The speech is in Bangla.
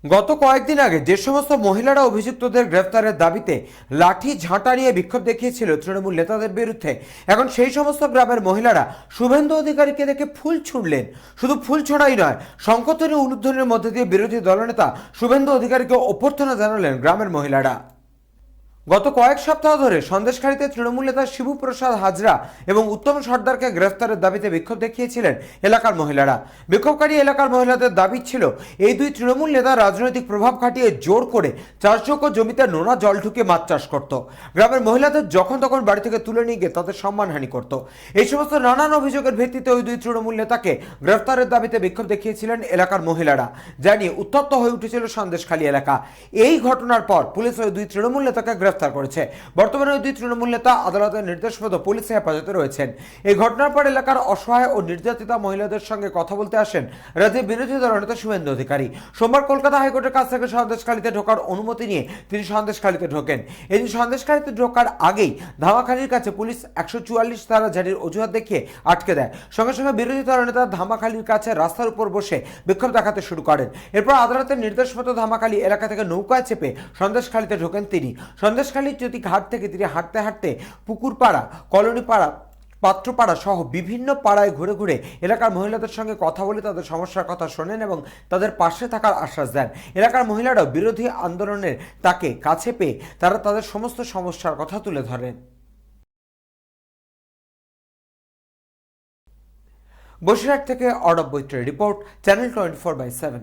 গত কয়েকদিন আগে যে সমস্ত মহিলারা অভিযুক্তদের গ্রেফতারের দাবিতে লাঠি ঝাঁটা নিয়ে বিক্ষোভ দেখিয়েছিল তৃণমূল নেতাদের বিরুদ্ধে, এখন সেই সমস্ত গ্রামের মহিলারা শুভেন্দু অধিকারীকে দেখে ফুল ছুঁড়লেন। শুধু ফুল ছোড়াই নয়, শঙ্খধ্বনি উলুধ্বনির মধ্যে দিয়ে বিরোধী দলনেতা শুভেন্দু অধিকারীকে অভ্যর্থনা জানালেন গ্রামের মহিলারা। গত কয়েক সপ্তাহ ধরে সন্দেশখালীতে তৃণমূল নেতা শিবুপ্রসাদ হাজরা এবং উত্তম সর্দারকে গ্রেফতারের দাবিতে বিক্ষোভ দেখিয়েছিলেন এলাকার মহিলারা। বিক্ষোভকারী এলাকার মহিলাদের দাবি ছিল, এই দুই তৃণমূল নেতা রাজনৈতিক প্রভাব খাটিয়ে জোর করে চাষযোগ্য জমিতে নোনা জল ঢুকে মাছ চাষ করত, গ্রামের মহিলাদের যখন তখন বাড়ি থেকে তুলে নিয়ে গিয়ে তাদের সম্মানহানি করত। এই সমস্ত নানান অভিযোগের ভিত্তিতে ওই দুই তৃণমূল নেতাকে গ্রেফতারের দাবিতে বিক্ষোভ দেখিয়েছিলেন এলাকার মহিলারা, যা নিয়ে উত্তপ্ত হয়ে উঠেছিল সন্দেশখালী এলাকা। এই ঘটনার পর পুলিশ ওই দুই তৃণমূল নেতাকে গ্রেফতার করেছে। বর্তমানে ওই দুই তৃণমূল নেতা আদালতের নির্দেশ মতো পুলিশের হেফাজতে রয়েছেন। এই ঘটনার পর এলাকার অসহায় ও নির্যাতিতা মহিলাদের সঙ্গে কথা বলতে আসেন রাজ্যের বিরোধী দলনেতা শুভেন্দু অধিকারী। সোমবার কলকাতা হাইকোর্টের কাছ থেকে সন্দেশখালীতে ঢোকার অনুমতি নিয়ে তিনি সন্দেশখালীতে ঢোকেন। এদিন সন্দেশখালীতে ঢোকার আগেই ধামাখালির কাছে পুলিশ 144 ধারা জারির অজুহাত দেখিয়ে আটকে দেয়। সঙ্গে সঙ্গে বিরোধী দলনেতা ধামাখালির কাছে রাস্তার উপর বসে বিক্ষোভ দেখাতে শুরু করেন। এরপর আদালতের নির্দেশ মতো ধামাখালি এলাকা থেকে নৌকায় চেপে সন্দেশখালীতে ঢোকেন তিনি। সন্দেশখালীর জ্যোতি ঘাট থেকে তিনি হাঁটতে হাঁটতে পুকুরপাড়া, কলোনিপাড়া, পাত্রপাড়া সহ বিভিন্ন পাড়ায় ঘুরে ঘুরে এলাকার মহিলাদের সঙ্গে কথা বলে তাদের সমস্যার কথা শোনেন এবং তাদের পাশে থাকার আশ্বাস দেন। এলাকার মহিলারাও বিরোধী আন্দোলনের তাকে কাছে পেয়ে তারা তাদের সমস্ত সমস্যার কথা তুলে ধরেন। বসিরহাট থেকে অর্ণব বৈত্রের রিপোর্ট, চ্যানেল 24/7।